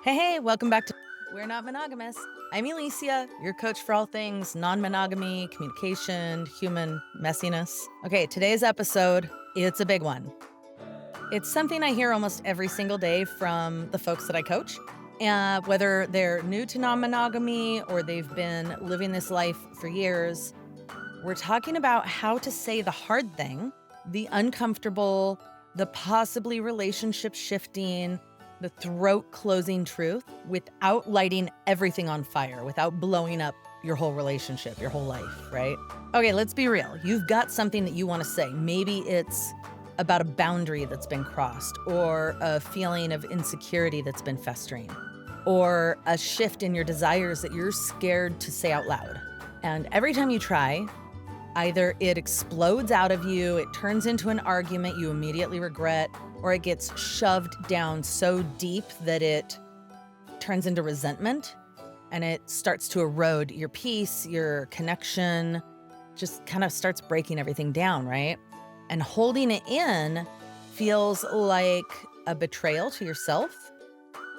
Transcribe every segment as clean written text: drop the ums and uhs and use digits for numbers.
Hey, welcome back to We're Not Monogamous. I'm Alicia, your coach for all things non-monogamy, communication, human messiness. Okay, today's episode, it's a big one. It's something I hear almost every single day from the folks that I coach, whether they're new to non-monogamy or they've been living this life for years. We're talking about how to say the hard thing, the uncomfortable, the possibly relationship shifting, the throat closing truth without lighting everything on fire, without blowing up your whole relationship, your whole life, right? Okay, let's be real. You've got something that you want to say. Maybe it's about a boundary that's been crossed, or a feeling of insecurity that's been festering, or a shift in your desires that you're scared to say out loud. And every time you try, either it explodes out of you, it turns into an argument you immediately regret, or it gets shoved down so deep that it turns into resentment and it starts to erode your peace, your connection, just kind of starts breaking everything down, right? And holding it in feels like a betrayal to yourself,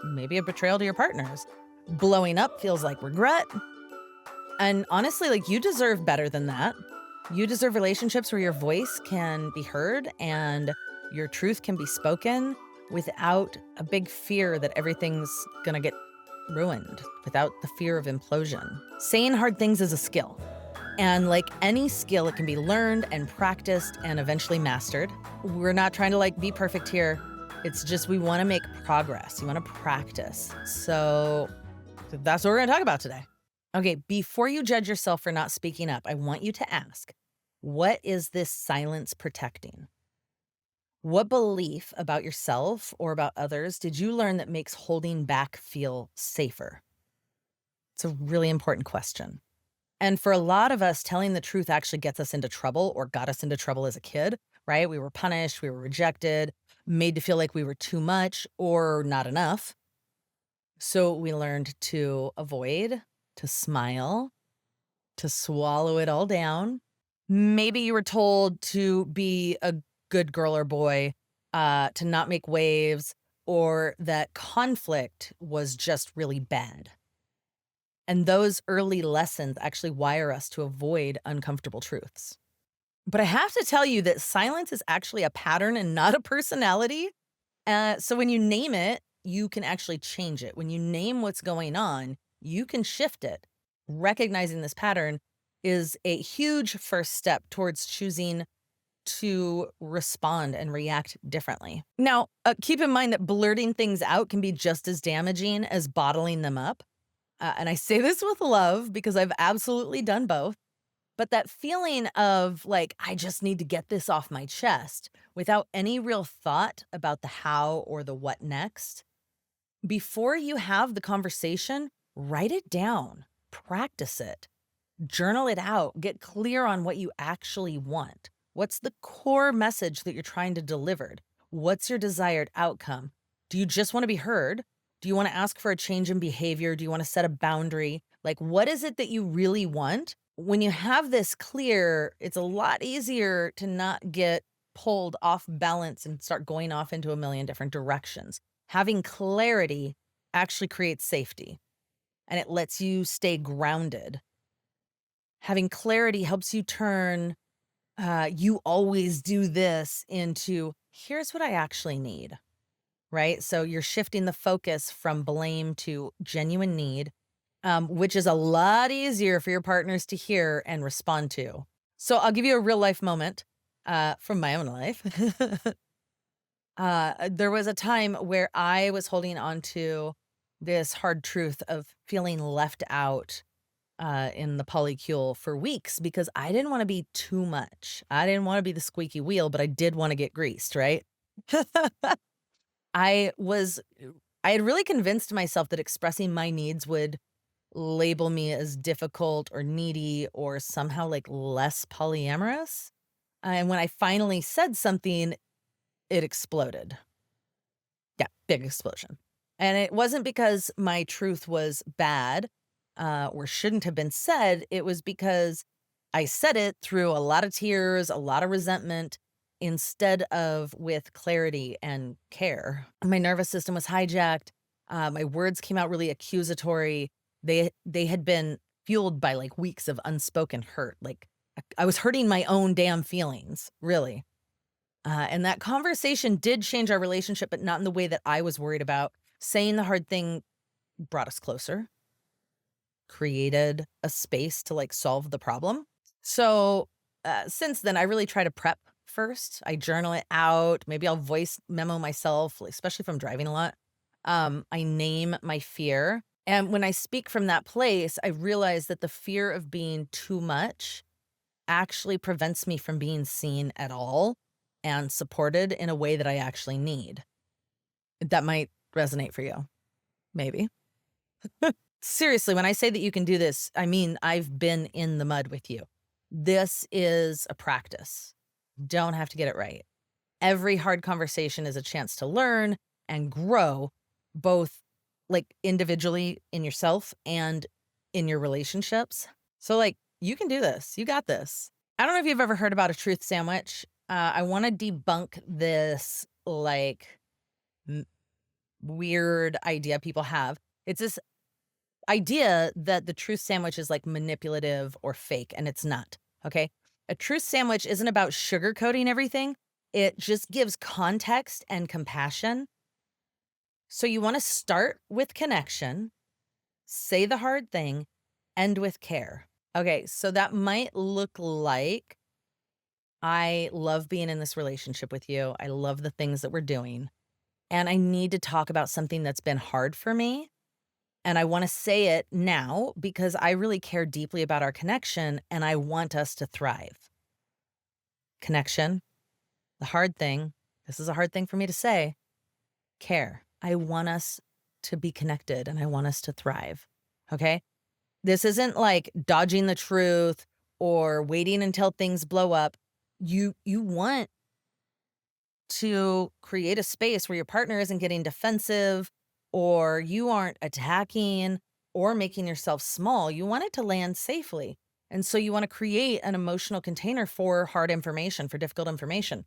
maybe a betrayal to your partners. Blowing up feels like regret. And honestly, like, you deserve better than that. You deserve relationships where your voice can be heard and your truth can be spoken without a big fear that everything's gonna get ruined, without the fear of implosion. Saying hard things is a skill. And like any skill, it can be learned and practiced and eventually mastered. We're not trying to be perfect here. It's just we wanna make progress. You wanna practice. So that's what we're gonna talk about today. Okay, before you judge yourself for not speaking up, I want you to ask, what is this silence protecting? What belief about yourself or about others did you learn that makes holding back feel safer? It's a really important question. And for a lot of us, telling the truth actually gets us into trouble or got us into trouble as a kid, right? We were punished, we were rejected, made to feel like we were too much or not enough. So we learned to avoid, to smile, to swallow it all down. Maybe you were told to be a good girl or boy, to not make waves, or that conflict was just really bad. And those early lessons actually wire us to avoid uncomfortable truths. But I have to tell you that silence is actually a pattern and not a personality. So when you name it, you can actually change it. When you name what's going on, you can shift it. Recognizing this pattern is a huge first step towards choosing to respond and react differently. Now, keep in mind that blurting things out can be just as damaging as bottling them up. And I say this with love because I've absolutely done both. But that feeling of like, I just need to get this off my chest without any real thought about the how or the what next, before you have the conversation, write it down, practice it, journal it out, get clear on what you actually want. What's the core message that you're trying to deliver? What's your desired outcome? Do you just want to be heard? Do you want to ask for a change in behavior? Do you want to set a boundary? Like, what is it that you really want? When you have this clear, it's a lot easier to not get pulled off balance and start going off into a million different directions. Having clarity actually creates safety and it lets you stay grounded. Having clarity helps you turn, you always do this into, here's what I actually need, right? So you're shifting the focus from blame to genuine need, which is a lot easier for your partners to hear and respond to. So I'll give you a real life moment from my own life. There was a time where I was holding on to this hard truth of feeling left out in the polycule for weeks because I didn't want to be too much. I didn't want to be the squeaky wheel, but I did want to get greased, right? I was, I had really convinced myself that expressing my needs would label me as difficult or needy or somehow like less polyamorous. And when I finally said something, it exploded. Yeah, big explosion. And it wasn't because my truth was bad or shouldn't have been said. It was because I said it through a lot of tears, a lot of resentment, instead of with clarity and care. My nervous system was hijacked. My words came out really accusatory. They had been fueled by like weeks of unspoken hurt. Like I was hurting my own damn feelings, really. And that conversation did change our relationship, but not in the way that I was worried about. Saying the hard thing brought us closer, created a space to like solve the problem. So since then, I really try to prep first. I journal it out. Maybe I'll voice memo myself, especially if I'm driving a lot. I name my fear. And when I speak from that place, I realize that the fear of being too much actually prevents me from being seen at all and supported in a way that I actually need. That might resonate for you. Maybe. Seriously, when I say that you can do this, I mean, I've been in the mud with you. This is a practice. Don't have to get it right. Every hard conversation is a chance to learn and grow, both like individually in yourself and in your relationships. So, like, you can do this. You got this. I don't know if you've ever heard about a truth sandwich. I want to debunk this like weird idea people have. It's this idea that the truth sandwich is like manipulative or fake, and it's not. Okay. A truth sandwich isn't about sugarcoating everything, it just gives context and compassion. So you want to start with connection, say the hard thing, end with care. Okay. So that might look like I love being in this relationship with you. I love the things that we're doing. And I need to talk about something that's been hard for me. And I want to say it now because I really care deeply about our connection and I want us to thrive. Connection, the hard thing, this is a hard thing for me to say, care. I want us to be connected and I want us to thrive. Okay. This isn't like dodging the truth or waiting until things blow up. You want to create a space where your partner isn't getting defensive or you aren't attacking or making yourself small. You want it to land safely. And so you want to create an emotional container for hard information, for difficult information,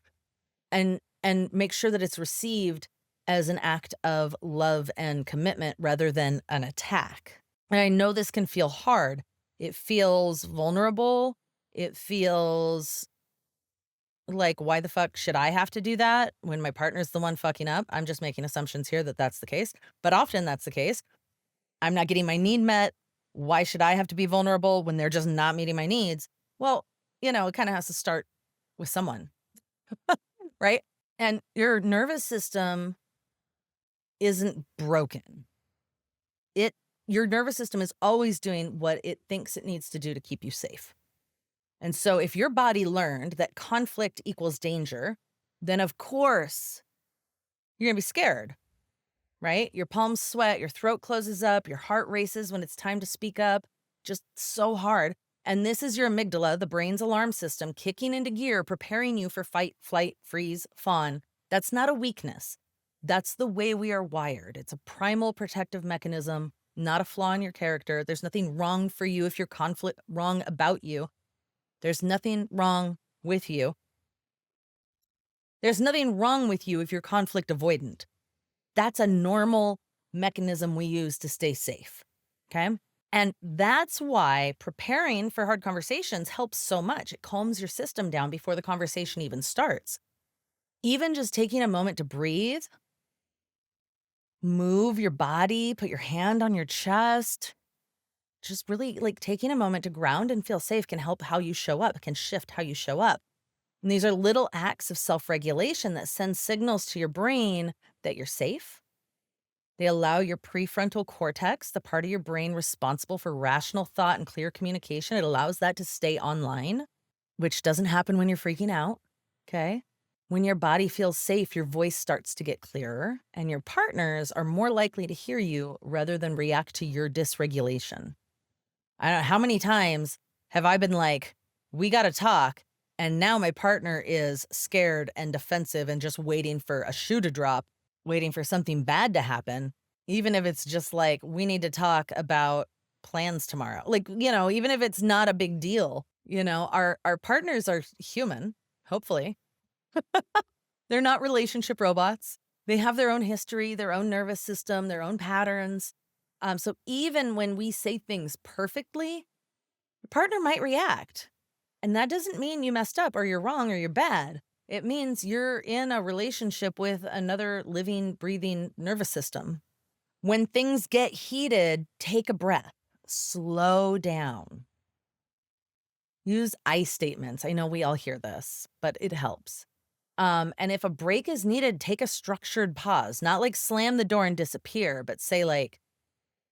and make sure that it's received as an act of love and commitment rather than an attack. And I know this can feel hard. It feels vulnerable. It feels like, why the fuck should I have to do that when my partner's the one fucking up? I'm just making assumptions here that that's the case, but often that's the case. I'm not getting my need met. Why should I have to be vulnerable when they're just not meeting my needs? Well, it kind of has to start with someone, right? And your nervous system isn't broken. Your nervous system is always doing what it thinks it needs to do to keep you safe. And so if your body learned that conflict equals danger, then of course you're going to be scared, right? Your palms sweat, your throat closes up, your heart races when it's time to speak up, just so hard. And this is your amygdala, the brain's alarm system, kicking into gear, preparing you for fight, flight, freeze, fawn. That's not a weakness. That's the way we are wired. It's a primal protective mechanism, not a flaw in your character. There's nothing wrong for you if you're wrong about you. There's nothing wrong with you. There's nothing wrong with you if you're conflict avoidant. That's a normal mechanism we use to stay safe. Okay. And that's why preparing for hard conversations helps so much. It calms your system down before the conversation even starts. Even just taking a moment to breathe, move your body, put your hand on your chest, just really like taking a moment to ground and feel safe can help how you show up, can shift how you show up. And these are little acts of self-regulation that send signals to your brain that you're safe. They allow your prefrontal cortex, the part of your brain responsible for rational thought and clear communication, it allows that to stay online, which doesn't happen when you're freaking out. Okay. When your body feels safe, your voice starts to get clearer and your partners are more likely to hear you rather than react to your dysregulation. I don't know how many times have I been like, we got to talk. And now my partner is scared and defensive and just waiting for a shoe to drop, waiting for something bad to happen. Even if it's just like, we need to talk about plans tomorrow. Like, even if it's not a big deal, our partners are human, hopefully. They're not relationship robots. They have their own history, their own nervous system, their own patterns. So even when we say things perfectly, your partner might react. And that doesn't mean you messed up or you're wrong or you're bad. It means you're in a relationship with another living, breathing nervous system. When things get heated, take a breath, slow down. Use I statements. I know we all hear this, but it helps. And if a break is needed, take a structured pause, not like slam the door and disappear, but say like,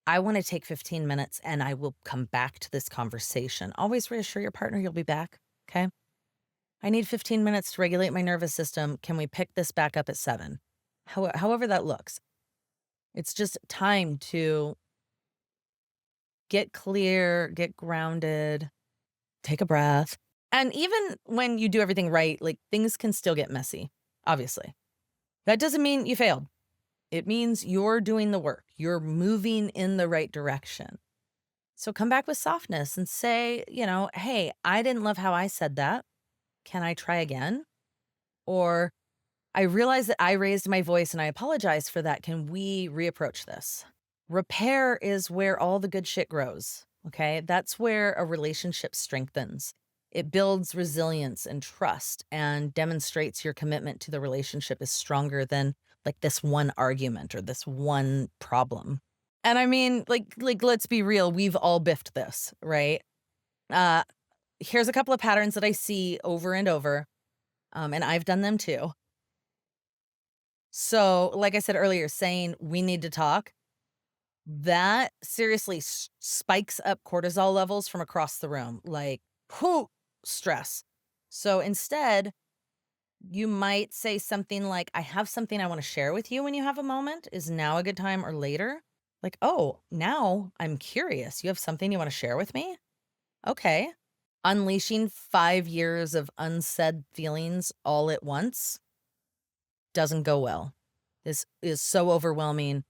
I want to take 15 minutes and I will come back to this conversation. Always reassure your partner you'll be back. Okay. I need 15 minutes to regulate my nervous system. Can we pick this back up at 7? However that looks. It's just time to get clear, get grounded, take a breath. And even when you do everything right, like things can still get messy, obviously. That doesn't mean you failed. It means you're doing the work. You're moving in the right direction. So come back with softness and say, hey, I didn't love how I said that. Can I try again? Or I realize that I raised my voice and I apologize for that. Can we reapproach this? Repair is where all the good shit grows. Okay. That's where a relationship strengthens. It builds resilience and trust and demonstrates your commitment to the relationship is stronger than like this one argument or this one problem. And I mean, like let's be real, we've all biffed this, right? Here's a couple of patterns that I see over and over, and I've done them too. So, like I said earlier, saying we need to talk, that seriously spikes up cortisol levels from across the room, like, whoo, stress. So instead, you might say something like, I have something I want to share with you when you have a moment. Is now a good time or later? Like, oh, now I'm curious. You have something you want to share with me? Okay. Unleashing 5 years of unsaid feelings all at once doesn't go well. This is so overwhelming.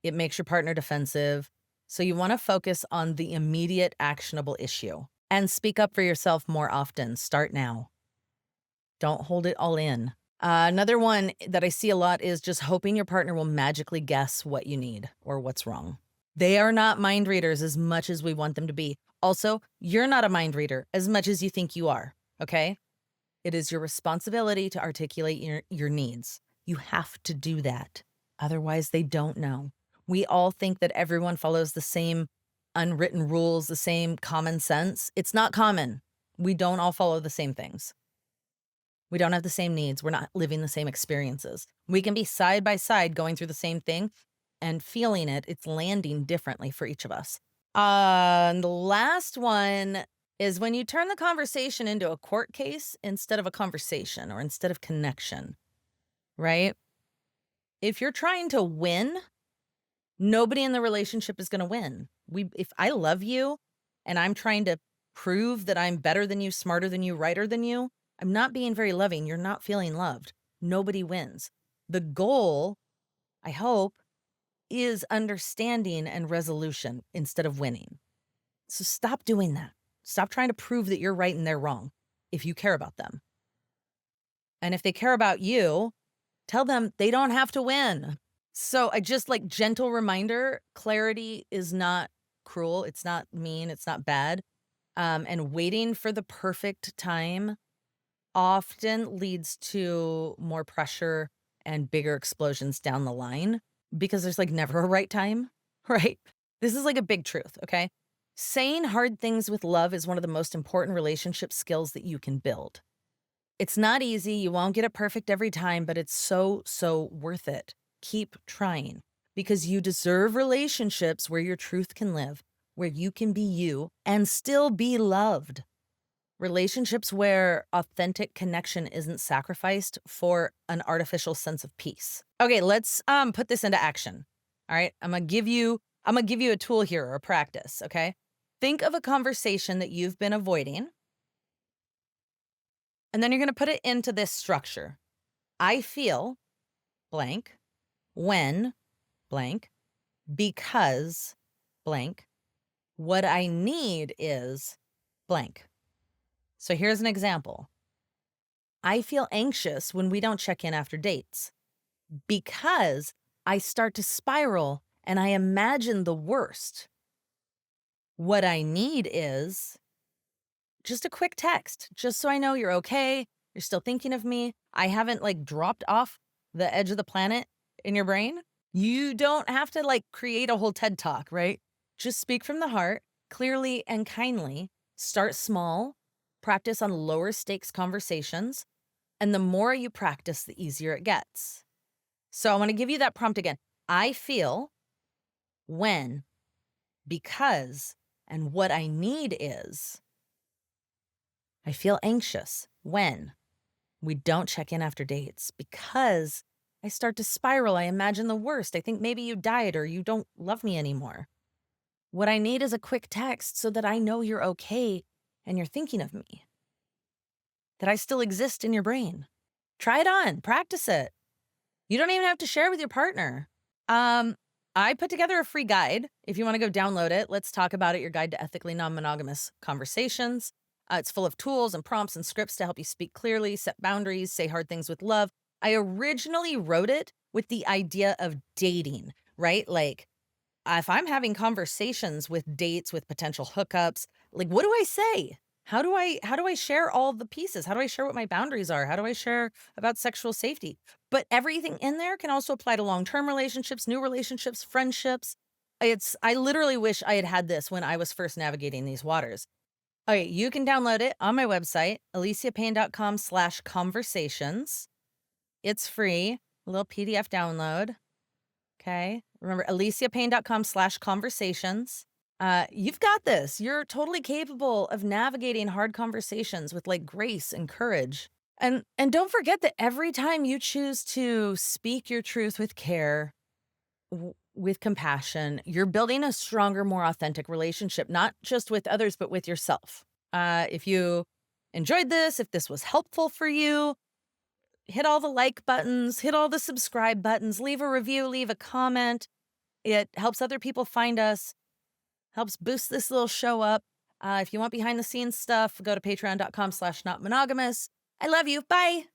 It makes your partner defensive. So you want to focus on the immediate actionable issue and speak up for yourself more often. Start now. Don't hold it all in. Another one that I see a lot is just hoping your partner will magically guess what you need or what's wrong. They are not mind readers as much as we want them to be. Also, you're not a mind reader as much as you think you are, okay? It is your responsibility to articulate your needs. You have to do that. Otherwise, they don't know. We all think that everyone follows the same unwritten rules, the same common sense. It's not common. We don't all follow the same things. We don't have the same needs. We're not living the same experiences. We can be side by side going through the same thing and feeling it. It's landing differently for each of us. And the last one is when you turn the conversation into a court case instead of a conversation or instead of connection, right? If you're trying to win, nobody in the relationship is going to win. If I love you and I'm trying to prove that I'm better than you, smarter than you, righter than you, I'm not being very loving. You're not feeling loved. Nobody wins. The goal, I hope, is understanding and resolution instead of winning. So stop doing that. Stop trying to prove that you're right and they're wrong if you care about them. And if they care about you, tell them they don't have to win. So I just like gentle reminder, clarity is not cruel. It's not mean. It's not bad. And waiting for the perfect time often leads to more pressure and bigger explosions down the line because there's like never a right time, right? This is like a big truth, okay? Saying hard things with love is one of the most important relationship skills that you can build. It's not easy. You won't get it perfect every time, but it's so worth it. Keep trying because you deserve relationships where your truth can live, where you can be you and still be loved. Relationships where authentic connection isn't sacrificed for an artificial sense of peace. Okay, let's put this into action. All right, I'm gonna give you a tool here or a practice, okay? Think of a conversation that you've been avoiding. And then you're gonna put it into this structure. I feel blank when blank because blank. What I need is blank. So here's an example. I feel anxious when we don't check in after dates because I start to spiral and I imagine the worst. What I need is just a quick text, just so I know you're okay. You're still thinking of me. I haven't like dropped off the edge of the planet in your brain. You don't have to like create a whole TED talk, right? Just speak from the heart, clearly and kindly. Start small, practice on lower stakes conversations. And the more you practice, the easier it gets. So I want to give you that prompt again. I feel when, because, and what I need is I feel anxious when we don't check in after dates because I start to spiral. I imagine the worst. I think maybe you died or you don't love me anymore. What I need is a quick text so that I know you're okay and you're thinking of me, that I still exist in your brain. Try it on, practice it. You don't even have to share with your partner. I put together a free guide. If you want to go download it, let's talk about it. Your guide to ethically non-monogamous conversations. It's full of tools and prompts and scripts to help you speak clearly, set boundaries, say hard things with love. I originally wrote it with the idea of dating, right? Like if I'm having conversations with dates, with potential hookups, like what do I say? How do I share all the pieces? How do I share what my boundaries are? How do I share about sexual safety? But everything in there can also apply to long-term relationships, new relationships, friendships. I literally wish I had had this when I was first navigating these waters. Okay, you can download it on my website, aliciapayne.com/conversations. It's free, a little PDF download. Okay. Remember, aliciapayne.com/conversations. You've got this. You're totally capable of navigating hard conversations with like grace and courage. And don't forget that every time you choose to speak your truth with care, with compassion, you're building a stronger, more authentic relationship, not just with others, but with yourself. If you enjoyed this, if this was helpful for you, hit all the like buttons, hit all the subscribe buttons, leave a review, leave a comment. It helps other people find us, helps boost this little show up. If you want behind the scenes stuff, go to patreon.com/notmonogamous. I love you. Bye.